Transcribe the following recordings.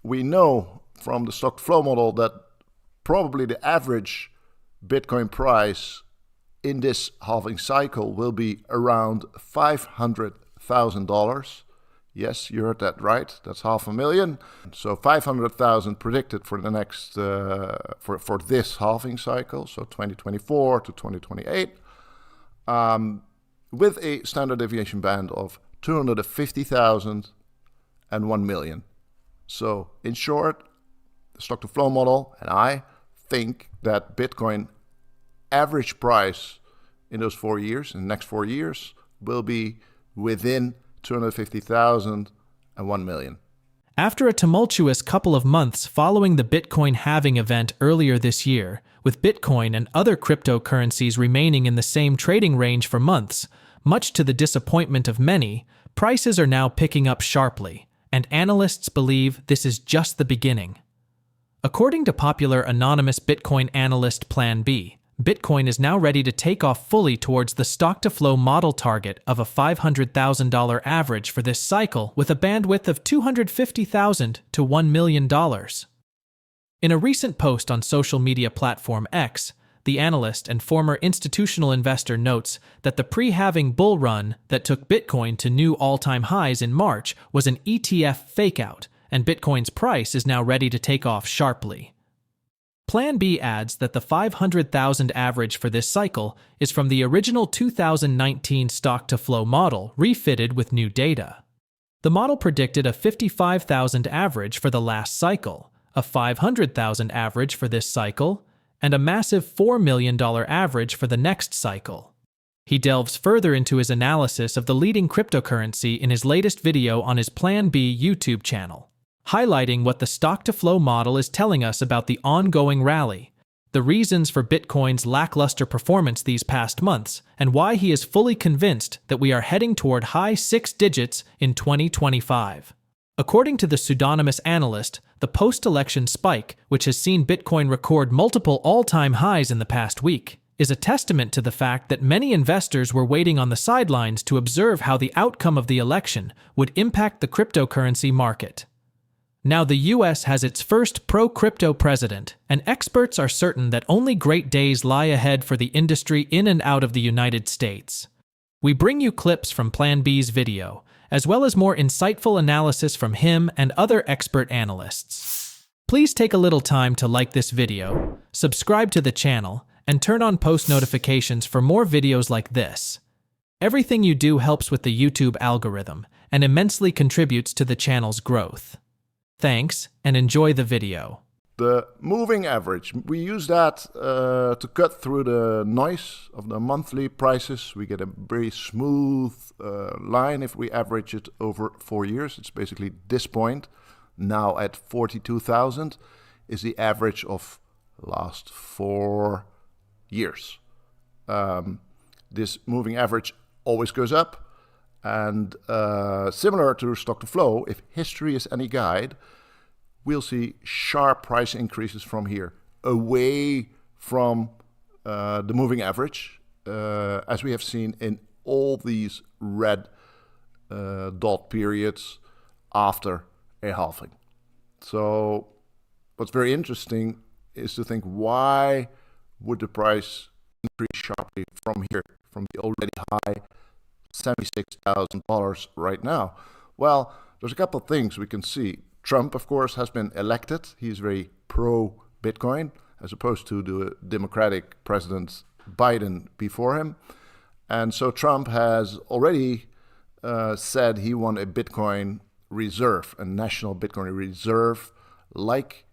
we know from the stock flow model that probably the average Bitcoin price in this halving cycle will be around $500,000. Yes, you heard that right. That's $500,000. So 500,000 predicted for the next for this halving cycle, so 2024 to 2028, with a standard deviation band of 250,000 and 1 million. So in short, the stock to flow model and I think that Bitcoin average price in those 4 years, in the next 4 years, will be within 250,000 and 1 million. After a tumultuous couple of months following the Bitcoin halving event earlier this year, with Bitcoin and other cryptocurrencies remaining in the same trading range for months, much to the disappointment of many, prices are now picking up sharply, and analysts believe this is just the beginning. According to popular anonymous Bitcoin analyst PlanB, Bitcoin is now ready to take off fully towards the stock-to-flow model target of a $500,000 average for this cycle with a bandwidth of $250,000 to $1 million. In a recent post on social media platform X, the analyst and former institutional investor notes that the pre-halving bull run that took Bitcoin to new all-time highs in March was an ETF fakeout, and Bitcoin's price is now ready to take off sharply. PlanB adds that the 500,000 average for this cycle is from the original 2019 stock-to-flow model refitted with new data. The model predicted a 55,000 average for the last cycle, a 500,000 average for this cycle, and a massive $4 million average for the next cycle. He delves further into his analysis of the leading cryptocurrency in his latest video on his PlanB YouTube channel, highlighting what the stock-to-flow model is telling us about the ongoing rally, the reasons for Bitcoin's lackluster performance these past months, and why he is fully convinced that we are heading toward high six digits in 2025. According to the pseudonymous analyst, the post-election spike, which has seen Bitcoin record multiple all-time highs in the past week, is a testament to the fact that many investors were waiting on the sidelines to observe how the outcome of the election would impact the cryptocurrency market. Now the US has its first pro-crypto president, and experts are certain that only great days lie ahead for the industry in and out of the United States. We bring you clips from PlanB's video, as well as more insightful analysis from him and other expert analysts. Please take a little time to like this video, subscribe to the channel, and turn on post notifications for more videos like this. Everything you do helps with the YouTube algorithm and immensely contributes to the channel's growth. Thanks, and enjoy the video. The moving average, we use that to cut through the noise of the monthly prices. We get a very smooth line if we average it over 4 years. It's basically this point, now at 42,000, is the average of last 4 years. This moving average always goes up. And similar to stock to flow, if history is any guide, we'll see sharp price increases from here, away from the moving average, as we have seen in all these red dot periods after a halving. So what's very interesting is to think, why would the price increase sharply from here, from the already high $76,000 right now? Well, there's a couple of things we can see. Trump, of course, has been elected. He's very pro-Bitcoin, as opposed to the Democratic President Biden before him. And so Trump has already said he wants a Bitcoin reserve, a national Bitcoin reserve, like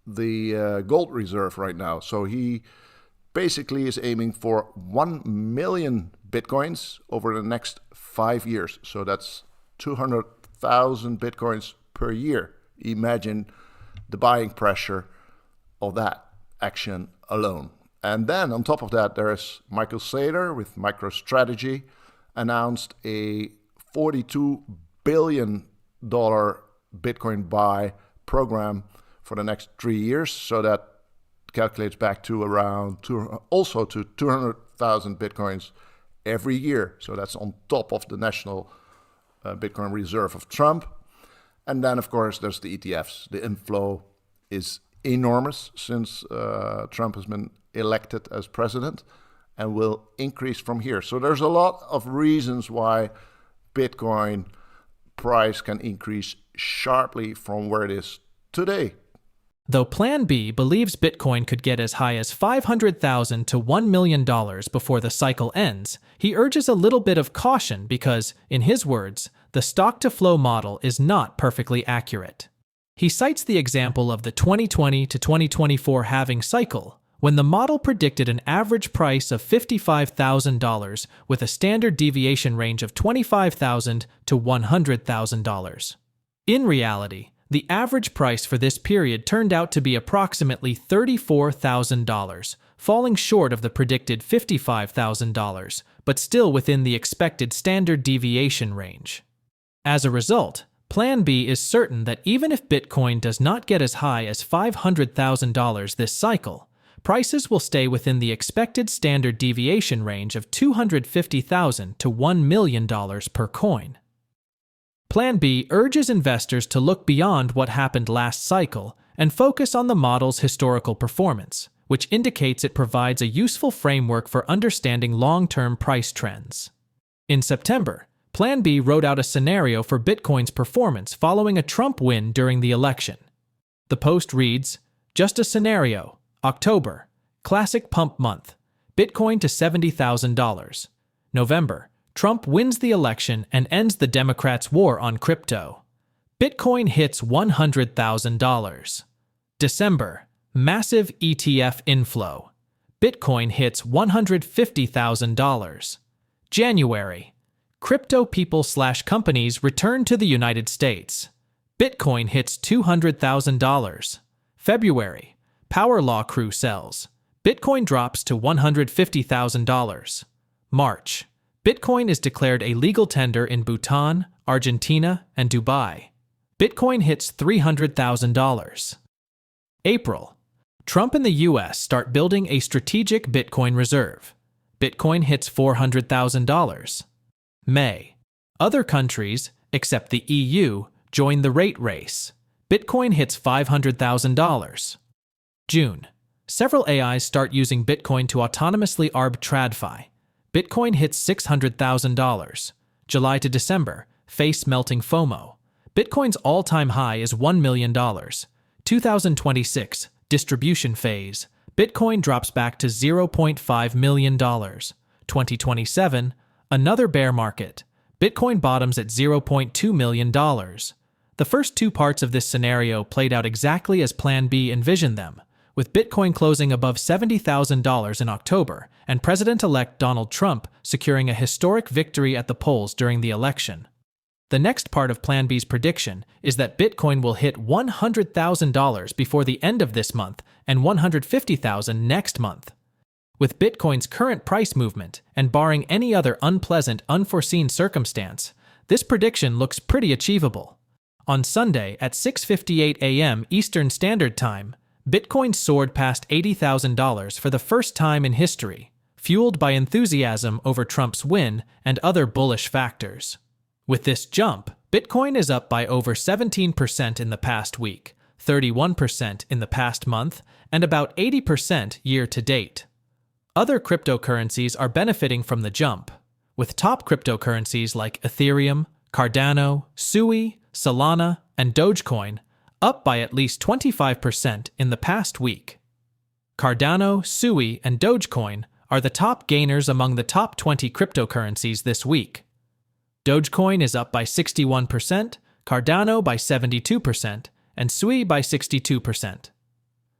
the gold reserve right now. So he basically is aiming for 1 million Bitcoins over the next 5 years. So that's 200,000 Bitcoins per year. Imagine the buying pressure of that action alone. And then on top of that, there's Michael Saylor with MicroStrategy announced a $42 billion Bitcoin buy program for the next 3 years. So that calculates back to around also to 200,000 Bitcoins every year. So that's on top of the national Bitcoin reserve of Trump. And then, of course, there's the ETFs. The inflow is enormous since Trump has been elected as president and will increase from here. So there's a lot of reasons why Bitcoin price can increase sharply from where it is today. Though PlanB believes Bitcoin could get as high as $500,000 to $1 million before the cycle ends, he urges a little bit of caution because, in his words, the stock-to-flow model is not perfectly accurate. He cites the example of the 2020 to 2024 halving cycle, when the model predicted an average price of $55,000 with a standard deviation range of $25,000 to $100,000. In reality, the average price for this period turned out to be approximately $34,000, falling short of the predicted $55,000, but still within the expected standard deviation range. As a result, PlanB is certain that even if Bitcoin does not get as high as $500,000 this cycle, prices will stay within the expected standard deviation range of $250,000 to $1 million per coin. PlanB urges investors to look beyond what happened last cycle and focus on the model's historical performance, which indicates it provides a useful framework for understanding long-term price trends. In September, PlanB wrote out a scenario for Bitcoin's performance following a Trump win during the election. The post reads, "Just a scenario, October, classic pump month, Bitcoin to $70,000. November, Trump wins the election and ends the Democrats' war on crypto. Bitcoin hits $100,000. December, massive ETF inflow. Bitcoin hits $150,000. January, crypto people/companies return to the United States. Bitcoin hits $200,000. February, power law crew sells. Bitcoin drops to $150,000. March, Bitcoin is declared a legal tender in Bhutan, Argentina, and Dubai. Bitcoin hits $300,000. April, Trump and the U.S. start building a strategic Bitcoin reserve. Bitcoin hits $400,000. May, other countries, except the EU, join the rate race. Bitcoin hits $500,000. June, several AIs start using Bitcoin to autonomously arb TradFi. Bitcoin hits $600,000. July to December, face melting FOMO. Bitcoin's all-time high is $1 million. 2026, distribution phase. Bitcoin drops back to $0.5 million. 2027, another bear market. Bitcoin bottoms at $0.2 million. The first two parts of this scenario played out exactly as PlanB envisioned them, with Bitcoin closing above $70,000 in October and President-elect Donald Trump securing a historic victory at the polls during the election. The next part of PlanB's prediction is that Bitcoin will hit $100,000 before the end of this month and $150,000 next month. With Bitcoin's current price movement and barring any other unpleasant, unforeseen circumstance, this prediction looks pretty achievable. On Sunday at 6:58 a.m. Eastern Standard Time, Bitcoin soared past $80,000 for the first time in history, fueled by enthusiasm over Trump's win and other bullish factors. With this jump, Bitcoin is up by over 17% in the past week, 31% in the past month, and about 80% year to date. Other cryptocurrencies are benefiting from the jump, with top cryptocurrencies like Ethereum, Cardano, Sui, Solana, and Dogecoin up by at least 25% in the past week. Cardano, Sui, and Dogecoin are the top gainers among the top 20 cryptocurrencies this week. Dogecoin is up by 61%, Cardano by 72%, and Sui by 62%.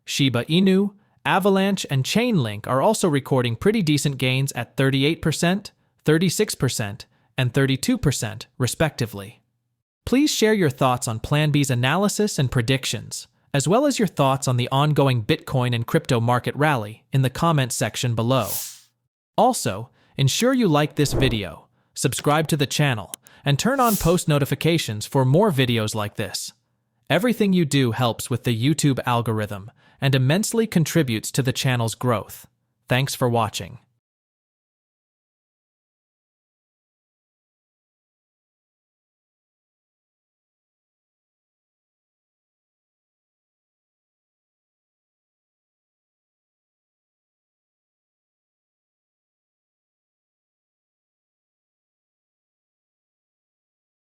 Shiba Inu, Avalanche, and Chainlink are also recording pretty decent gains at 38%, 36%, and 32%, respectively. Please share your thoughts on PlanB's analysis and predictions, as well as your thoughts on the ongoing Bitcoin and crypto market rally in the comments section below. Also, ensure you like this video, subscribe to the channel, and turn on post notifications for more videos like this. Everything you do helps with the YouTube algorithm and immensely contributes to the channel's growth. Thanks for watching.